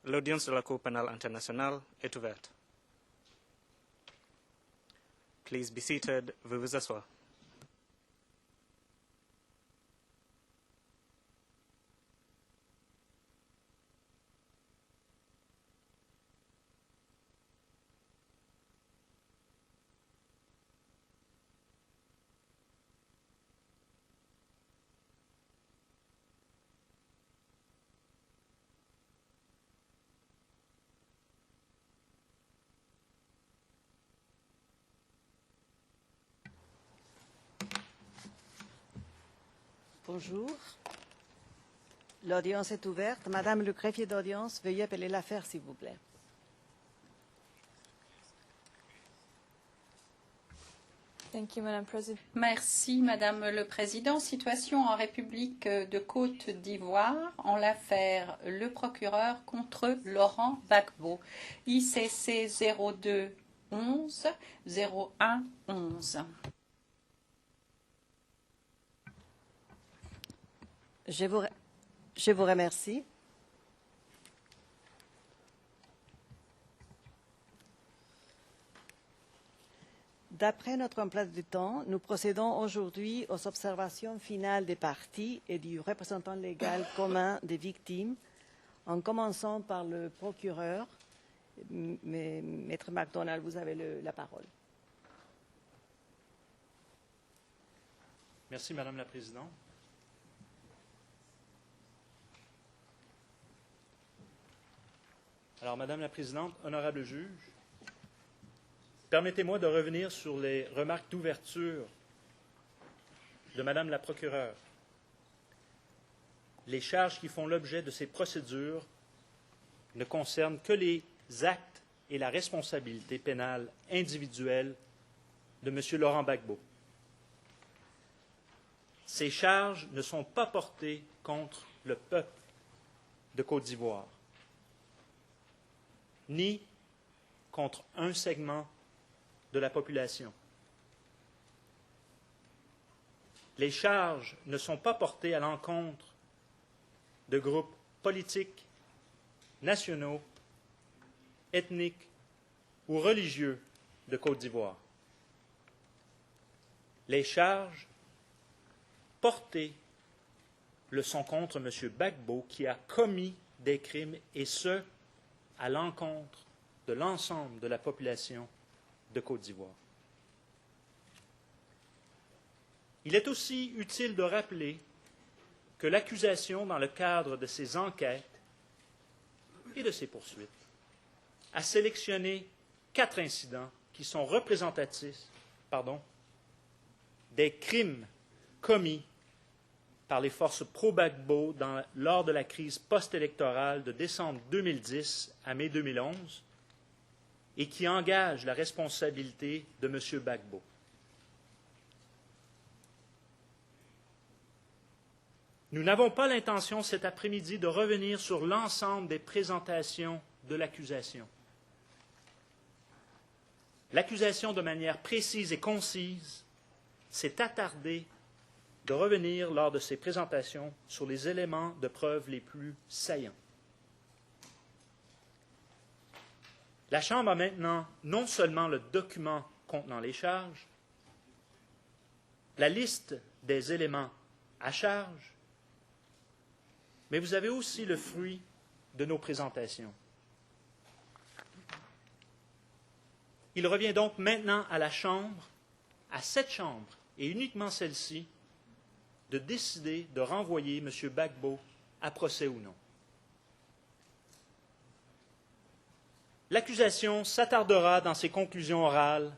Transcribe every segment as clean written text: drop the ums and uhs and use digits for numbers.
L'audience de la Cour pénale internationale est ouverte. Please be seated. Veuillez vous asseoir. Bonjour. L'audience est ouverte. Madame le greffier d'audience, veuillez appeler l'affaire, s'il vous plaît. Merci, Madame le Président. Situation en République de Côte d'Ivoire en l'affaire le procureur contre Laurent Gbagbo. ICC 02 11 01 11. Je vous remercie. D'après notre emploi du temps, nous procédons aujourd'hui aux observations finales des parties et du représentant légal commun des victimes, en commençant par le procureur. Maître McDonald, vous avez la parole. Merci, Madame la Présidente. Alors, Madame la Présidente, honorable juge, permettez-moi de revenir sur les remarques d'ouverture de Madame la procureure. Les charges qui font l'objet de ces procédures ne concernent que les actes et la responsabilité pénale individuelle de M. Laurent Gbagbo. Ces charges ne sont pas portées contre le peuple de Côte d'Ivoire, ni contre un segment de la population. Les charges ne sont pas portées à l'encontre de groupes politiques, nationaux, ethniques ou religieux de Côte d'Ivoire. Les charges portées le sont contre M. Gbagbo qui a commis des crimes, et ce, à l'encontre de l'ensemble de la population de Côte d'Ivoire. Il est aussi utile de rappeler que l'accusation, dans le cadre de ses enquêtes et de ses poursuites, a sélectionné 4 incidents qui sont représentatifs des crimes commis par les forces pro-Gbagbo lors de la crise post-électorale de décembre 2010 à mai 2011 et qui engagent la responsabilité de M. Gbagbo. Nous n'avons pas l'intention cet après-midi de revenir sur l'ensemble des présentations de l'accusation. L'accusation, de manière précise et concise, s'est attardée de revenir lors de ces présentations sur les éléments de preuve les plus saillants. La Chambre a maintenant non seulement le document contenant les charges, la liste des éléments à charge, mais vous avez aussi le fruit de nos présentations. Il revient donc maintenant à la Chambre, à cette Chambre, et uniquement celle-ci, de décider de renvoyer M. Gbagbo à procès ou non. L'accusation s'attardera dans ses conclusions orales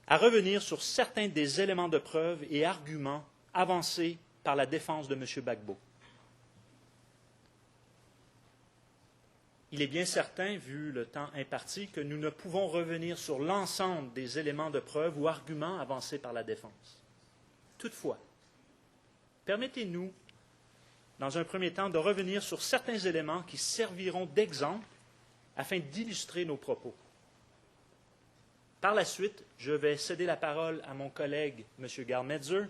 à revenir sur certains des éléments de preuve et arguments avancés par la défense de M. Gbagbo. Il est bien certain, vu le temps imparti, que nous ne pouvons revenir sur l'ensemble des éléments de preuve ou arguments avancés par la défense. Toutefois, permettez-nous, dans un premier temps, de revenir sur certains éléments qui serviront d'exemple afin d'illustrer nos propos. Par la suite, je vais céder la parole à mon collègue, M. Garmetzer,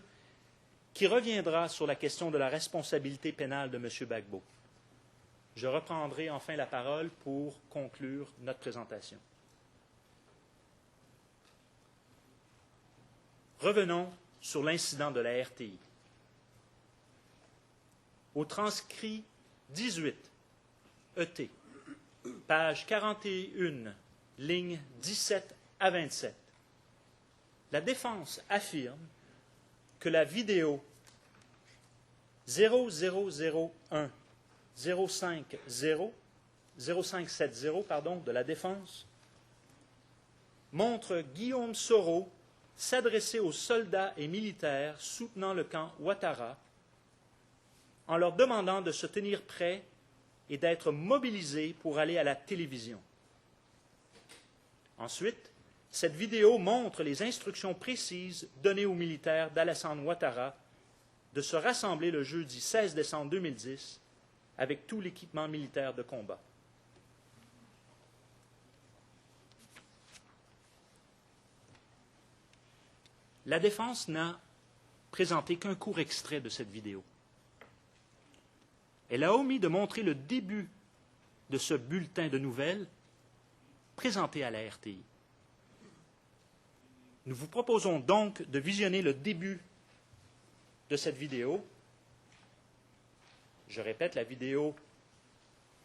qui reviendra sur la question de la responsabilité pénale de M. Gbagbo. Je reprendrai enfin la parole pour conclure notre présentation. Revenons sur l'incident de la RTI. Au transcrit 18, ET, page 41, lignes 17 à 27, la défense affirme que la vidéo 0001 050 0570 de la défense montre Guillaume Soro s'adresser aux soldats et militaires soutenant le camp Ouattara en leur demandant de se tenir prêts et d'être mobilisés pour aller à la télévision. Ensuite, cette vidéo montre les instructions précises données aux militaires d'Alassane Ouattara de se rassembler le jeudi 16 décembre 2010 avec tout l'équipement militaire de combat. La défense n'a présenté qu'un court extrait de cette vidéo. Elle a omis de montrer le début de ce bulletin de nouvelles présenté à la RTI. Nous vous proposons donc de visionner le début de cette vidéo. Je répète, la vidéo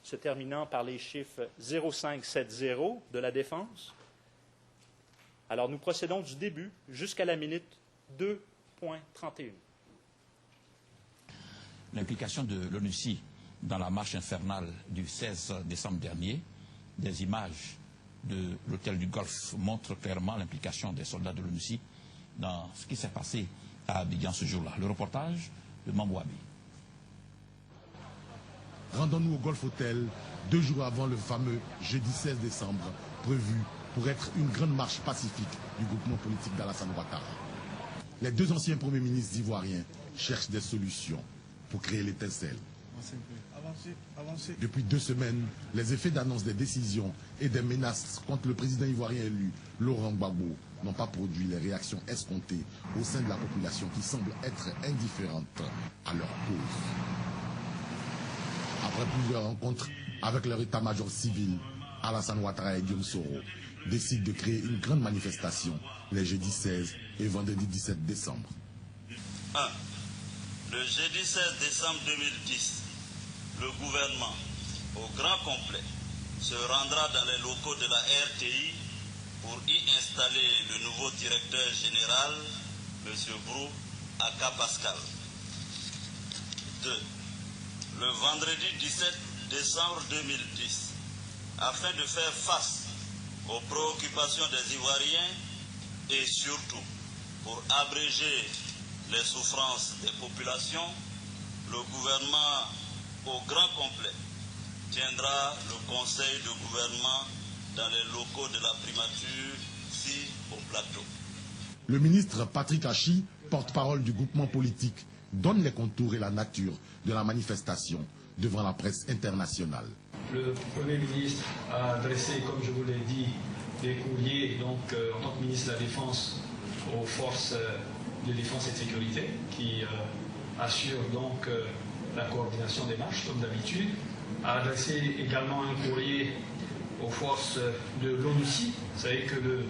se terminant par les chiffres 0570 de la défense. Alors nous procédons du début jusqu'à la minute 2.31. L'implication de l'ONUCI dans la marche infernale du 16 décembre dernier, des images de l'hôtel du Golfe montrent clairement l'implication des soldats de l'ONUCI dans ce qui s'est passé à Abidjan ce jour-là. Le reportage de Mambouabi. Rendons-nous au Golf Hotel 2 jours avant le fameux jeudi 16 décembre prévu pour être une grande marche pacifique du groupement politique d'Alassane Ouattara. Les deux anciens premiers ministres ivoiriens cherchent des solutions pour créer l'étincelle. Depuis 2 semaines, les effets d'annonce des décisions et des menaces contre le président ivoirien élu, Laurent Gbagbo, n'ont pas produit les réactions escomptées au sein de la population qui semble être indifférente à leur cause. Après plusieurs rencontres avec leur état-major civil, Alassane Ouattara et Guillaume Soro décident de créer une grande manifestation les jeudis 16 et vendredi 17 décembre. 1. Le jeudi 16 décembre 2010, le gouvernement, au grand complet, se rendra dans les locaux de la RTI pour y installer le nouveau directeur général, M. Brou Aka Pascal. 2. Le vendredi 17 décembre 2010, afin de faire face aux préoccupations des Ivoiriens et surtout pour abréger les souffrances des populations, le gouvernement au grand complet tiendra le conseil de gouvernement dans les locaux de la primature, ici au plateau. Le ministre Patrick Hachi, porte-parole du groupement politique, donne les contours et la nature de la manifestation devant la presse internationale. Le Premier ministre a adressé, comme je vous l'ai dit, des courriers donc, en tant que ministre de la Défense aux forces de défense et de sécurité qui assurent donc la coordination des marches comme d'habitude. A adressé également un courrier aux forces de l'ONUCI. Vous savez que le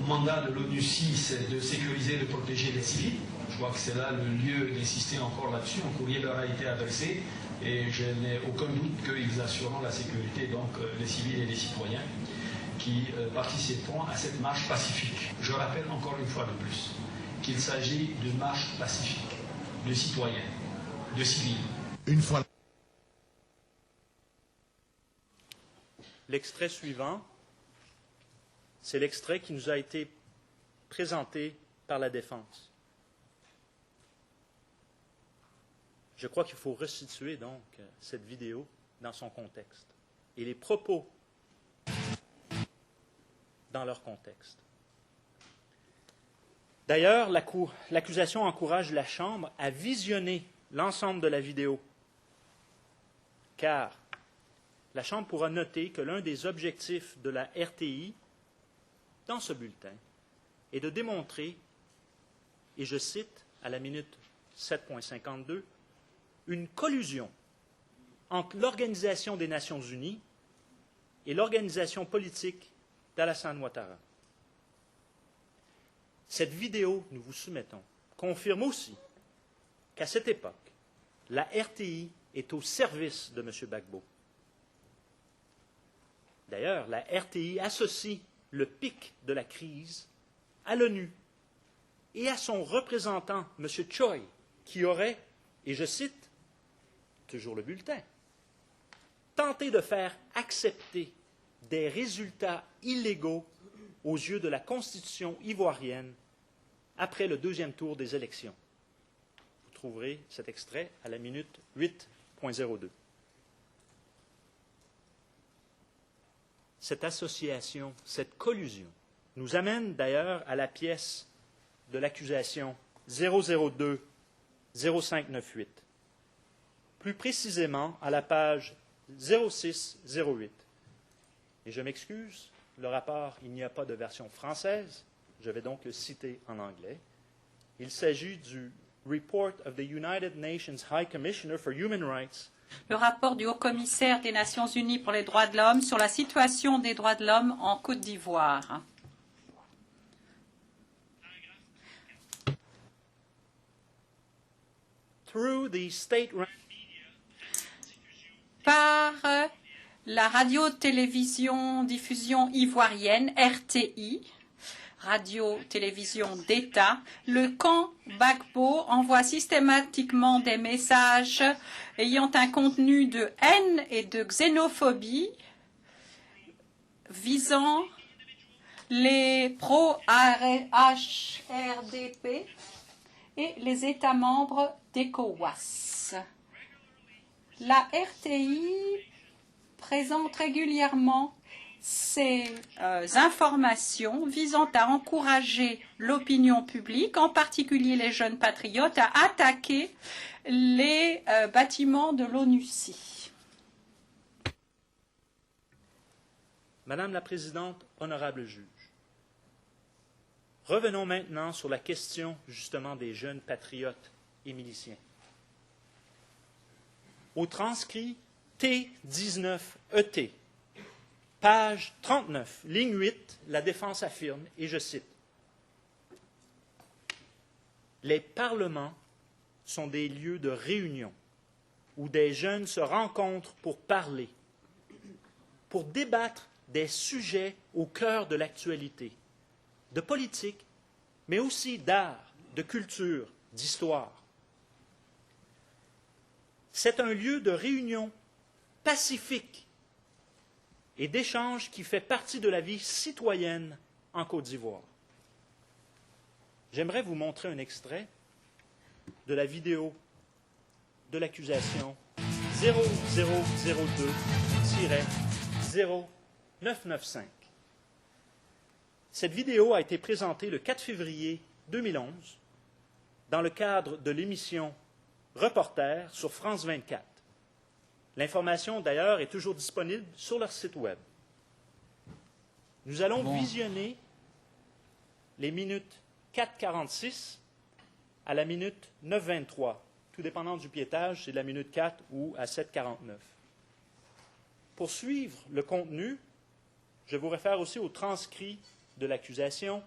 mandat de l'ONUCI, c'est de sécuriser et de protéger les civils. Je crois que c'est là le lieu d'insister encore là-dessus. Un courrier leur a été adressé et je n'ai aucun doute qu'ils assureront la sécurité donc des civils et des citoyens qui participeront à cette marche pacifique. Je rappelle encore une fois de plus qu'il s'agit d'une marche pacifique, de citoyens, de civils. Une fois. L'extrait suivant, c'est l'extrait qui nous a été présenté par la défense. Je crois qu'il faut resituer donc cette vidéo dans son contexte et les propos dans leur contexte. D'ailleurs, l'accusation encourage la Chambre à visionner l'ensemble de la vidéo, car la Chambre pourra noter que l'un des objectifs de la RTI dans ce bulletin est de démontrer, et je cite à la minute 7.52, une collusion entre l'Organisation des Nations Unies et l'organisation politique d'Alassane Ouattara. Cette vidéo que nous vous soumettons confirme aussi qu'à cette époque, la RTI est au service de M. Gbagbo. D'ailleurs, la RTI associe le pic de la crise à l'ONU et à son représentant, M. Choi, qui aurait, et je cite, toujours le bulletin, tenté de faire accepter des résultats illégaux aux yeux de la Constitution ivoirienne après le deuxième tour des élections. Vous trouverez cet extrait à la minute 8.02. Cette association, cette collusion, nous amène d'ailleurs à la pièce de l'accusation 002-0598, plus précisément à la page 0608. Et je m'excuse, le rapport, il n'y a pas de version française, je vais donc le citer en anglais. Il s'agit du Report of the United Nations High Commissioner for Human Rights. Le rapport du Haut-Commissaire des Nations Unies pour les droits de l'homme sur la situation des droits de l'homme en Côte d'Ivoire. Par la radio-télévision diffusion ivoirienne, RTI, radio-télévision d'État, le camp Gbagbo envoie systématiquement des messages ayant un contenu de haine et de xénophobie visant les pro-HRDP et les États membres d'ECOWAS. La RTI présente régulièrement ces informations visant à encourager l'opinion publique, en particulier les jeunes patriotes, à attaquer les bâtiments de l'ONUCI. Madame la Présidente, honorable juge, revenons maintenant sur la question justement des jeunes patriotes et miliciens. Au transcrit T19ET, page 39, ligne 8, la défense affirme, et je cite, « Les parlements sont des lieux de réunion où des jeunes se rencontrent pour parler, pour débattre des sujets au cœur de l'actualité, de politique, mais aussi d'art, de culture, d'histoire. C'est un lieu de réunion pacifique et d'échange qui fait partie de la vie citoyenne en Côte d'Ivoire. » J'aimerais vous montrer un extrait de la vidéo de l'accusation 0002-0995. Cette vidéo a été présentée le 4 février 2011 dans le cadre de l'émission Reporter sur France 24. L'information, d'ailleurs, est toujours disponible sur leur site Web. Nous allons visionner les minutes 4,46 à la minute 9,23. Tout dépendant du piétage, c'est de la minute 4 ou à 7,49. Pour suivre le contenu, je vous réfère aussi au transcrit de l'accusation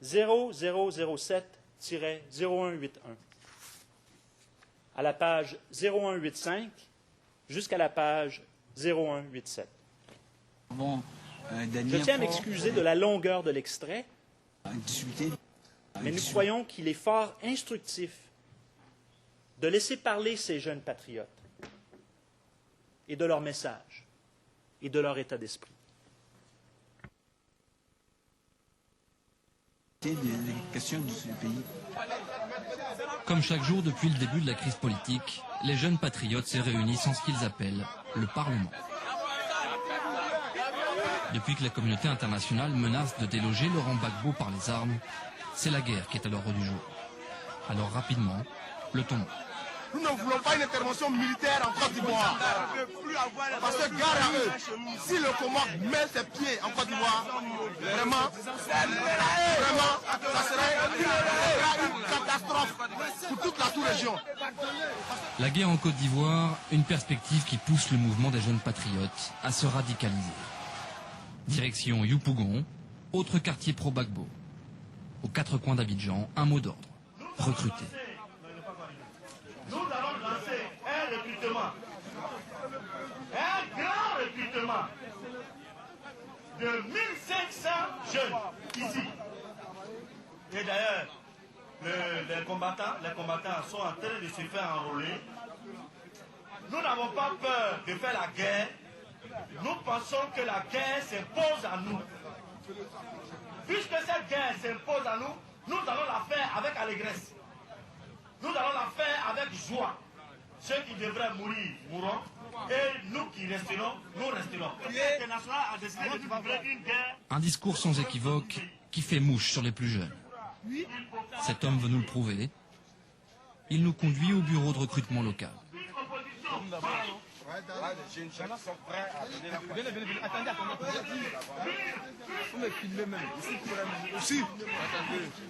0007-0181, à la page 0185 jusqu'à la page 0187. Je tiens à m'excuser de la longueur de l'extrait, mais nous croyons qu'il est fort instructif de laisser parler ces jeunes patriotes et de leur message et de leur état d'esprit. Comme chaque jour depuis le début de la crise politique, les jeunes patriotes se réunissent en ce qu'ils appellent le Parlement. Depuis que la communauté internationale menace de déloger Laurent Gbagbo par les armes, c'est la guerre qui est à l'ordre du jour. Alors rapidement, le ton monte. Nous ne voulons pas une intervention militaire en Côte d'Ivoire. Parce que gare à eux, si le Comore met ses pieds en Côte d'Ivoire, vraiment, ça serait une catastrophe pour toute la sous-région. La guerre en Côte d'Ivoire, une perspective qui pousse le mouvement des jeunes patriotes à se radicaliser. Direction Yopougon, autre quartier pro-Gbagbo. Aux quatre coins d'Abidjan, un mot d'ordre. Recruter. Nous allons lancer un recrutement, un grand recrutement de 1500 jeunes ici. Et d'ailleurs, les combattants sont en train de se faire enrôler. Nous n'avons pas peur de faire la guerre. Nous pensons que la guerre s'impose à nous. Puisque cette guerre s'impose à nous, nous allons la faire avec allégresse. Nous allons la faire avec joie. Ceux qui devraient mourir, mourront. Et nous qui resterons, nous resterons. L'international a décidé de livrer une guerre. Un discours sans équivoque qui fait mouche sur les plus jeunes. Cet homme veut nous le prouver. Il nous conduit au bureau de recrutement local.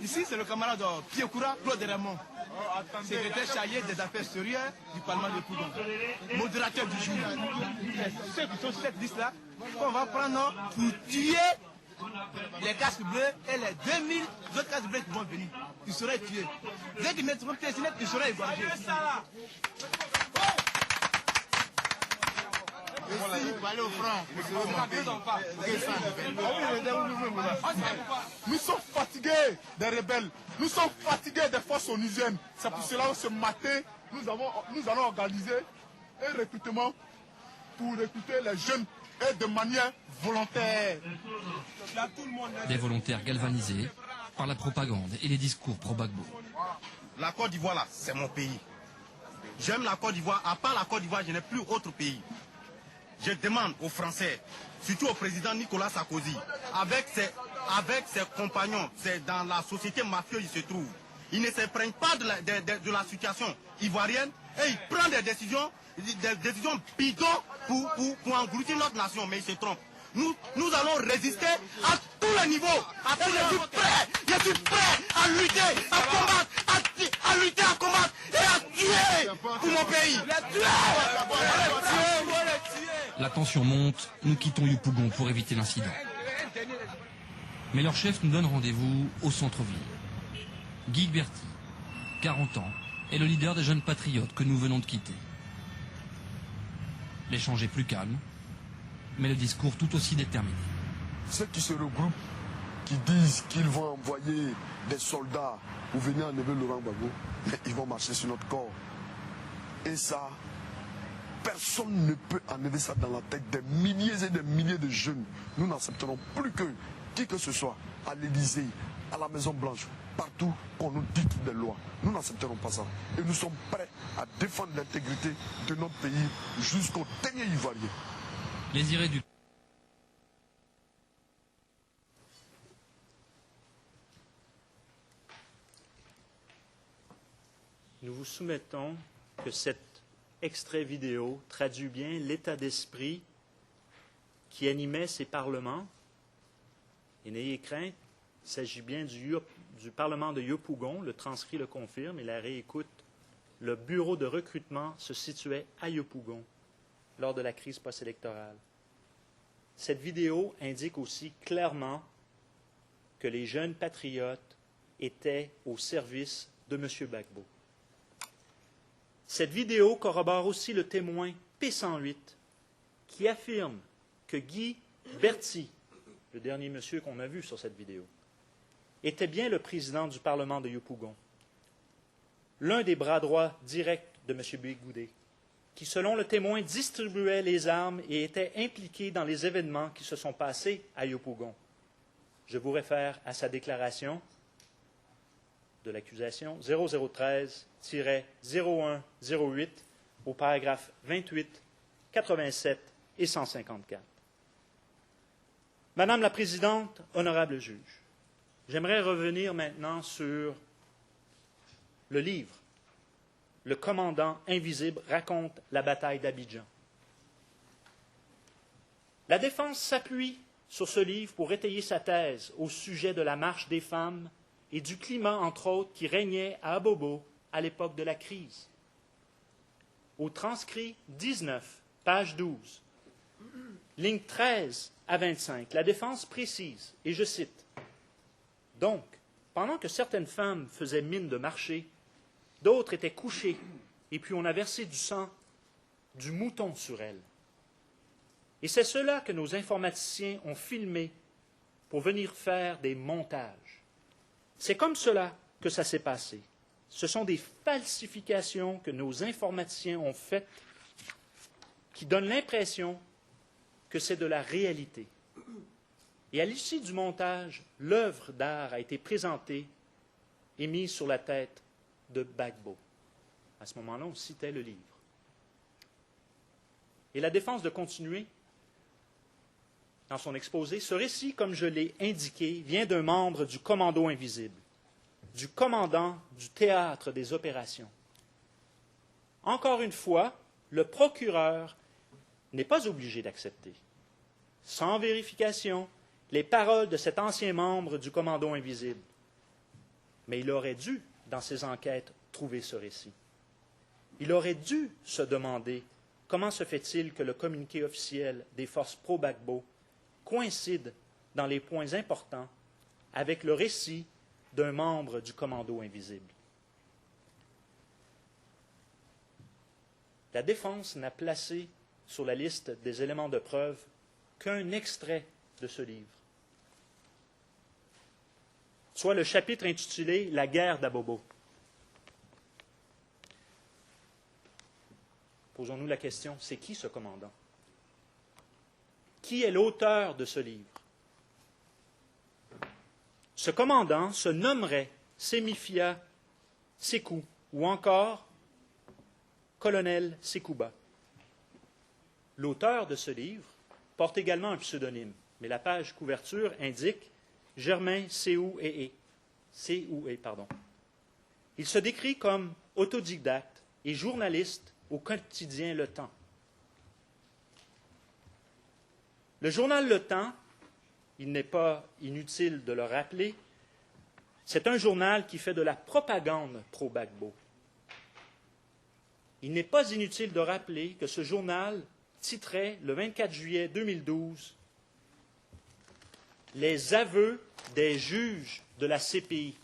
Ici, c'est le camarade Piekoura Claude Raymond, secrétaire chargé des affaires extérieures du Parlement de Pougon, modérateur du jour. Ceux qui sont sur cette liste-là, qu'on va prendre pour tuer les casques bleus et les 2000 autres casques bleus qui vont venir. Ils seraient tués. Dès qu'ils mettront pied sur net, ils seraient égorgés. Nous sommes fatigués des rebelles, nous sommes fatigués des forces onusiennes. C'est pour cela que ce matin, nous allons organiser un recrutement pour recruter les jeunes et de manière volontaire. Des volontaires galvanisés par la propagande et les discours pro-Gbagbo. La Côte d'Ivoire, là, c'est mon pays. J'aime la Côte d'Ivoire. À part la Côte d'Ivoire, je n'ai plus autre pays. Je demande aux Français, surtout au président Nicolas Sarkozy, avec ses compagnons, c'est dans la société mafieuse il se trouve. Il ne se prenne pas de la situation ivoirienne et il prend des décisions bidons pour engloutir notre nation, mais il se trompe. Nous allons résister à tous les niveaux. Je suis prêt à lutter, à combattre, à lutter, à combattre et à tuer pour mon pays. La tension monte, nous quittons Yopougon pour éviter l'incident. Mais leur chef nous donne rendez-vous au centre-ville. Guy Berti, 40 ans, est le leader des jeunes patriotes que nous venons de quitter. L'échange est plus calme, mais le discours tout aussi déterminé. Ceux qui se regroupent, qui disent qu'ils vont envoyer des soldats pour venir enlever Laurent Gbagbo, ils vont marcher sur notre corps. Et ça, personne ne peut enlever ça dans la tête des milliers et des milliers de jeunes. Nous n'accepterons plus que qui que ce soit, à l'Élysée, à la Maison Blanche, partout qu'on nous dicte des lois. Nous n'accepterons pas ça. Et nous sommes prêts à défendre l'intégrité de notre pays jusqu'au dernier Ivoirien. Les irréductibles. Nous vous soumettons que cet extrait vidéo traduit bien l'état d'esprit qui animait ces parlements. Et n'ayez crainte, il s'agit bien du Parlement de Yopougon, le transcrit le confirme et la réécoute. Le bureau de recrutement se situait à Yopougon lors de la crise post-électorale. Cette vidéo indique aussi clairement que les jeunes patriotes étaient au service de M. Gbagbo. Cette vidéo corrobore aussi le témoin P108 qui affirme que Guy Berti, le dernier monsieur qu'on a vu sur cette vidéo, était bien le président du Parlement de Yopougon, l'un des bras droits directs de M. Bigoudé, qui, selon le témoin, distribuait les armes et était impliqué dans les événements qui se sont passés à Yopougon. Je vous réfère à sa déclaration de l'accusation 0013-0108 au paragraphe 28, 87 et 154. Madame la Présidente, honorable juge, j'aimerais revenir maintenant sur le livre le commandant invisible raconte la bataille d'Abidjan. La défense s'appuie sur ce livre pour étayer sa thèse au sujet de la marche des femmes et du climat, entre autres, qui régnait à Abobo à l'époque de la crise. Au transcrit 19, page 12, ligne 13 à 25, la défense précise, et je cite, « Donc, pendant que certaines femmes faisaient mine de marcher, d'autres étaient couchées, et puis on a versé du sang du mouton sur elles. Et c'est cela que nos informaticiens ont filmé pour venir faire des montages. C'est comme cela que ça s'est passé. Ce sont des falsifications que nos informaticiens ont faites qui donnent l'impression que c'est de la réalité. Et à l'issue du montage, l'œuvre d'art a été présentée et mise sur la tête de Gbagbo. À ce moment-là, on citait le livre. Et la défense de continuer dans son exposé. Ce récit, comme je l'ai indiqué, vient d'un membre du Commando invisible, du commandant du théâtre des opérations. Encore une fois, le procureur n'est pas obligé d'accepter, sans vérification, les paroles de cet ancien membre du Commando invisible. Mais il aurait dû, dans ses enquêtes, trouver ce récit. Il aurait dû se demander comment se fait-il que le communiqué officiel des forces pro-Gbagbo coïncide dans les points importants avec le récit d'un membre du Commando invisible. La défense n'a placé sur la liste des éléments de preuve qu'un extrait de ce livre, soit le chapitre intitulé « La guerre d'Abobo ». Posons-nous la question, c'est qui ce commandant? Qui est l'auteur de ce livre? Ce commandant se nommerait Semifia Sekou ou encore colonel Sekouba. L'auteur de ce livre porte également un pseudonyme, mais la page couverture indique Germain Séoué. Il se décrit comme autodidacte et journaliste au quotidien Le Temps. Le journal Le Temps, il n'est pas inutile de le rappeler, c'est un journal qui fait de la propagande pro-Gbagbo. Il n'est pas inutile de rappeler que ce journal titrait le 24 juillet 2012 « Les aveux des juges de la CPI ».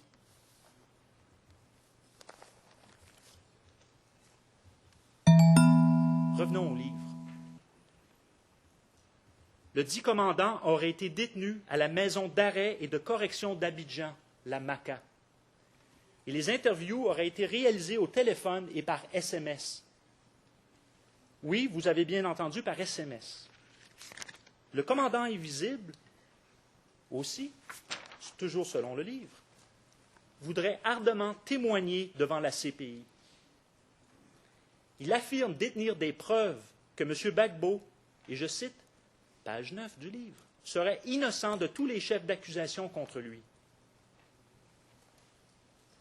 Revenons au livre. Le dit commandant aurait été détenu à la maison d'arrêt et de correction d'Abidjan, la MACA. Et les interviews auraient été réalisées au téléphone et par SMS. Oui, vous avez bien entendu, par SMS. Le commandant invisible, aussi, toujours selon le livre, voudrait ardemment témoigner devant la CPI. Il affirme détenir des preuves que M. Gbagbo, et je cite, page 9 du livre, serait innocent de tous les chefs d'accusation contre lui.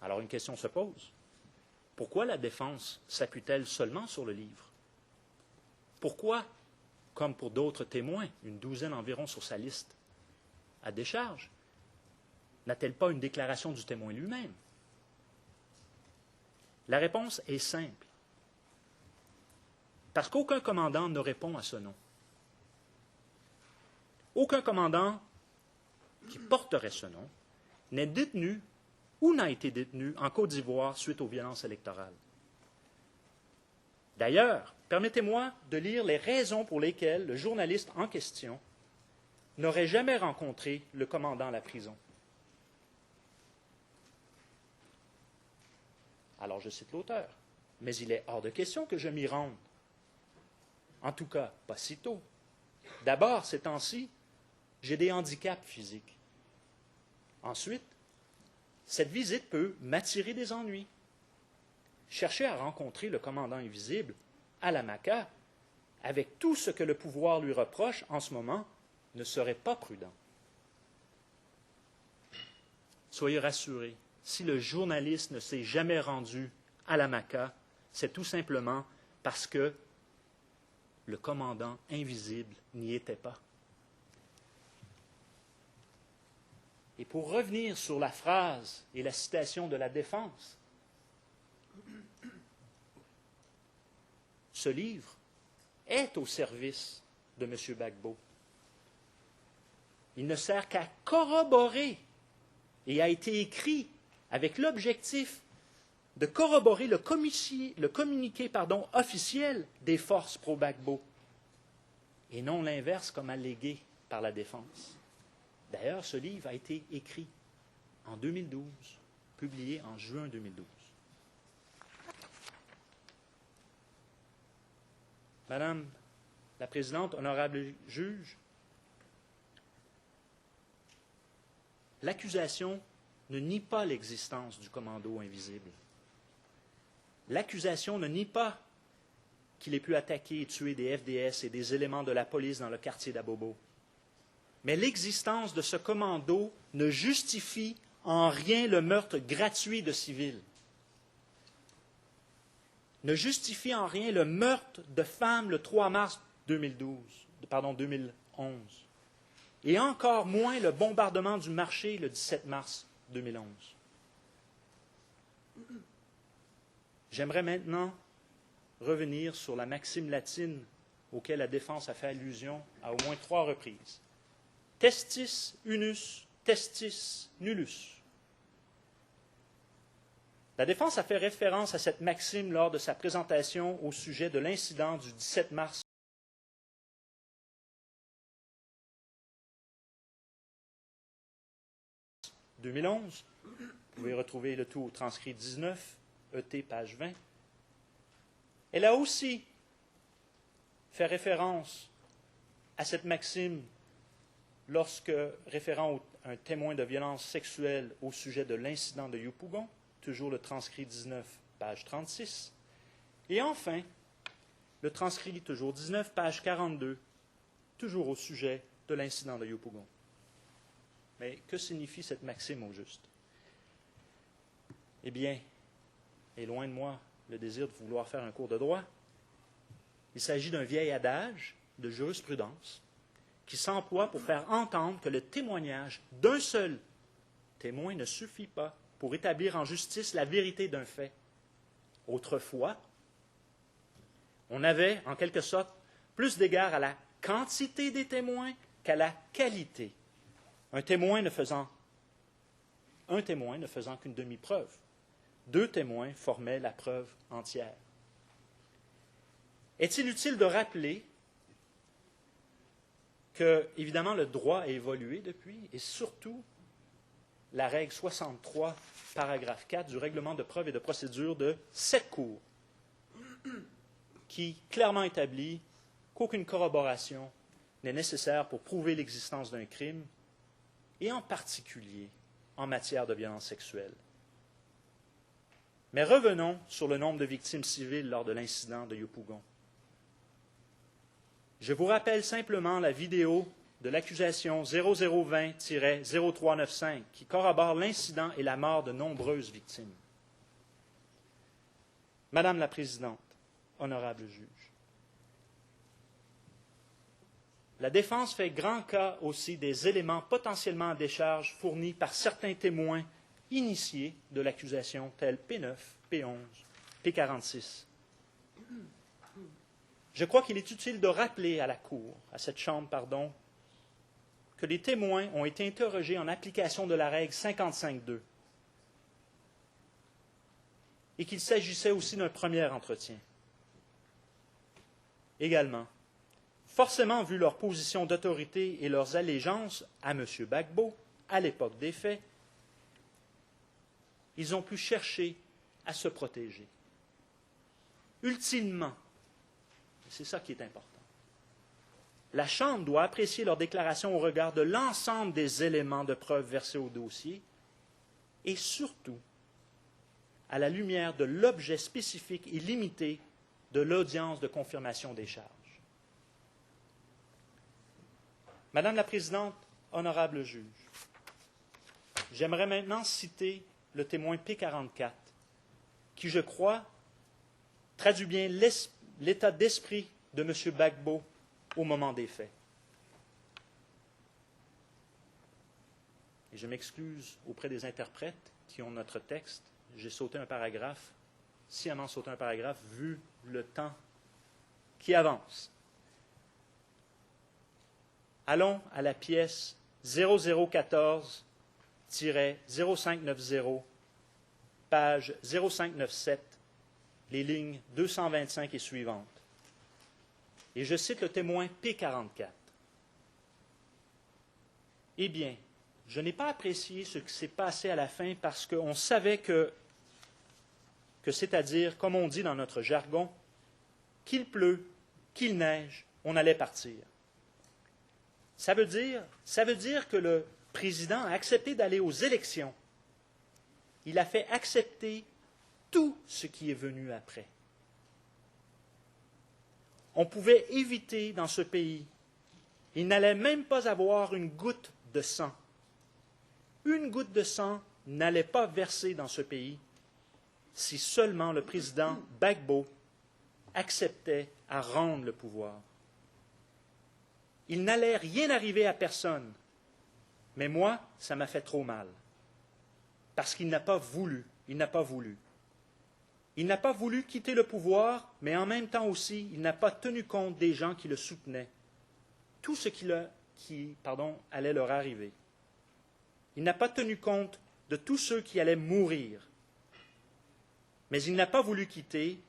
Alors une question se pose. Pourquoi la défense s'appuie-t-elle seulement sur le livre? Pourquoi, comme pour d'autres témoins, une douzaine environ sur sa liste, à décharge, n'a-t-elle pas une déclaration du témoin lui-même? La réponse est simple. Parce qu'aucun commandant ne répond à ce nom. Aucun commandant qui porterait ce nom n'est détenu ou n'a été détenu en Côte d'Ivoire suite aux violences électorales. D'ailleurs, permettez-moi de lire les raisons pour lesquelles le journaliste en question n'aurait jamais rencontré le commandant à la prison. Alors je cite l'auteur, mais il est hors de question que je m'y rende. En tout cas, pas si tôt. D'abord, ces temps-ci, j'ai des handicaps physiques. Ensuite, cette visite peut m'attirer des ennuis. Chercher à rencontrer le commandant invisible à la MACA, avec tout ce que le pouvoir lui reproche en ce moment, ne serait pas prudent. Soyez rassurés, si le journaliste ne s'est jamais rendu à la MACA, c'est tout simplement parce que le commandant invisible n'y était pas. Et pour revenir sur la phrase et la citation de la défense, ce livre est au service de M. Gbagbo. Il ne sert qu'à corroborer et a été écrit avec l'objectif de corroborer le communiqué officiel des forces pro-Gbagbo et non l'inverse comme allégué par la défense. D'ailleurs, ce livre a été écrit en 2012, publié en juin 2012. Madame la Présidente, honorable juge, l'accusation ne nie pas l'existence du commando invisible. L'accusation ne nie pas qu'il ait pu attaquer et tuer des FDS et des éléments de la police dans le quartier d'Abobo. Mais l'existence de ce commando ne justifie en rien le meurtre gratuit de civils. Ne justifie en rien le meurtre de femmes le 3 mars 2011. Et encore moins le bombardement du marché le 17 mars 2011. J'aimerais maintenant revenir sur la maxime latine auquel la défense a fait allusion à au moins 3 reprises. Testis unus, testis nullus. La défense a fait référence à cette maxime lors de sa présentation au sujet de l'incident du 17 mars 2011. Vous pouvez retrouver le tout au transcrit 19, ET, page 20. Elle a aussi fait référence à cette maxime lorsque, référant à un témoin de violence sexuelle au sujet de l'incident de Yopougon, toujours le transcrit 19, page 36. Et enfin, le transcrit toujours 19, page 42, toujours au sujet de l'incident de Yopougon. Mais que signifie cette maxime au juste? Eh bien, et loin de moi le désir de vouloir faire un cours de droit, il s'agit d'un vieil adage de jurisprudence qui s'emploie pour faire entendre que le témoignage d'un seul témoin ne suffit pas pour établir en justice la vérité d'un fait. Autrefois, on avait, en quelque sorte, plus d'égard à la quantité des témoins qu'à la qualité. Un témoin ne faisant qu'une demi-preuve. 2 témoins formaient la preuve entière. Est-il utile de rappeler que, évidemment, le droit a évolué depuis, et surtout la règle 63, paragraphe 4 du règlement de preuve et de procédure de cette Cour, qui clairement établit qu'aucune corroboration n'est nécessaire pour prouver l'existence d'un crime, et en particulier en matière de violence sexuelle. Mais revenons sur le nombre de victimes civiles lors de l'incident de Yopougon. Je vous rappelle simplement la vidéo de l'accusation 0020-0395 qui corrobore l'incident et la mort de nombreuses victimes. Madame la Présidente, honorable juge, la défense fait grand cas aussi des éléments potentiellement à décharge fournis par certains témoins initiés de l'accusation, tels P9, P11, P46. Je crois qu'il est utile de rappeler à la Cour, à cette Chambre, que les témoins ont été interrogés en application de la règle 55.2 et qu'il s'agissait aussi d'un premier entretien. Également, forcément vu leur position d'autorité et leurs allégeances à M. Gbagbo, à l'époque des faits, ils ont pu chercher à se protéger. Ultimement, c'est ça qui est important, la Chambre doit apprécier leur déclaration au regard de l'ensemble des éléments de preuve versés au dossier et surtout à la lumière de l'objet spécifique et limité de l'audience de confirmation des charges. Madame la Présidente, honorable juge, j'aimerais maintenant citer le témoin P44, qui, je crois, traduit bien l'état d'esprit de M. Gbagbo au moment des faits. Et je m'excuse auprès des interprètes qui ont notre texte. J'ai sauté un paragraphe, sciemment sauté un paragraphe, vu le temps qui avance. Allons à la pièce 0014-0590, page 0597, les lignes 225 et suivantes. Et je cite le témoin P44. Eh bien, je n'ai pas apprécié ce qui s'est passé à la fin parce qu'on savait que c'est-à-dire, comme on dit dans notre jargon, qu'il pleut, qu'il neige, on allait partir. Ça veut dire que le président a accepté d'aller aux élections. Il a fait accepter tout ce qui est venu après. On pouvait éviter dans ce pays. Il n'allait même pas avoir une goutte de sang. Une goutte de sang n'allait pas verser dans ce pays si seulement le président Gbagbo acceptait à rendre le pouvoir. Il n'allait rien arriver à personne. Mais moi, ça m'a fait trop mal. Parce qu'il n'a pas voulu. Il n'a pas voulu. Il n'a pas voulu quitter le pouvoir, mais en même temps aussi, il n'a pas tenu compte des gens qui le soutenaient. Tout ce qui allait leur arriver. Il n'a pas tenu compte de tous ceux qui allaient mourir. Mais il n'a pas voulu quitter,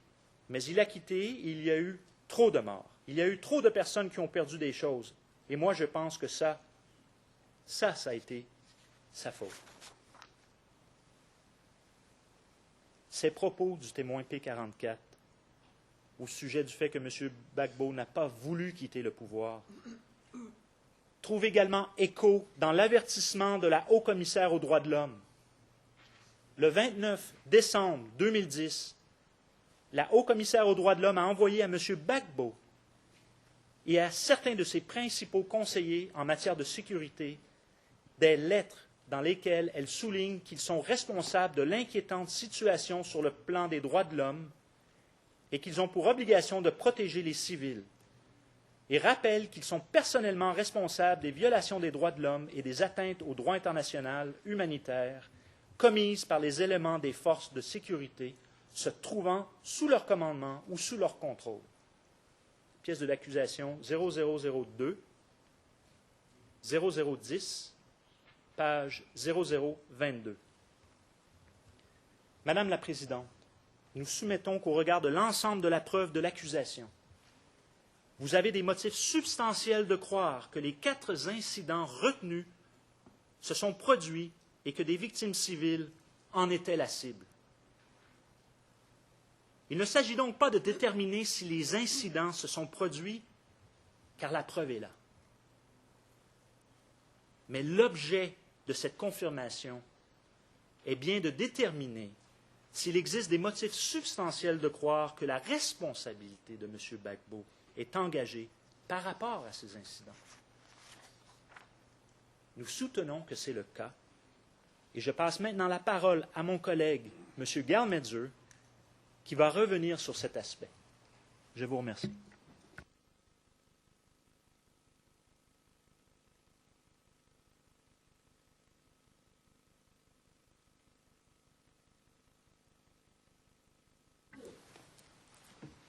mais il a quitté et il y a eu trop de morts. Il y a eu trop de personnes qui ont perdu des choses. Et moi, je pense que ça a été sa faute. Ces propos du témoin P44 au sujet du fait que M. Gbagbo n'a pas voulu quitter le pouvoir trouvent également écho dans l'avertissement de la haut-commissaire aux droits de l'homme. Le 29 décembre 2010, la haut-commissaire aux droits de l'homme a envoyé à M. Gbagbo et à certains de ses principaux conseillers en matière de sécurité des lettres dans lesquelles elle souligne qu'ils sont responsables de l'inquiétante situation sur le plan des droits de l'homme et qu'ils ont pour obligation de protéger les civils, et rappelle qu'ils sont personnellement responsables des violations des droits de l'homme et des atteintes au droit international humanitaire commises par les éléments des forces de sécurité se trouvant sous leur commandement ou sous leur contrôle. Pièce de l'accusation 0002, 0010, page 0022. Madame la Présidente, nous soumettons qu'au regard de l'ensemble de la preuve de l'accusation, vous avez des motifs substantiels de croire que les 4 incidents retenus se sont produits et que des victimes civiles en étaient la cible. Il ne s'agit donc pas de déterminer si les incidents se sont produits, car la preuve est là. Mais l'objet de cette confirmation est bien de déterminer s'il existe des motifs substantiels de croire que la responsabilité de M. Gbagbo est engagée par rapport à ces incidents. Nous soutenons que c'est le cas, et je passe maintenant la parole à mon collègue, M. Gallmeizer, qui va revenir sur cet aspect. Je vous remercie.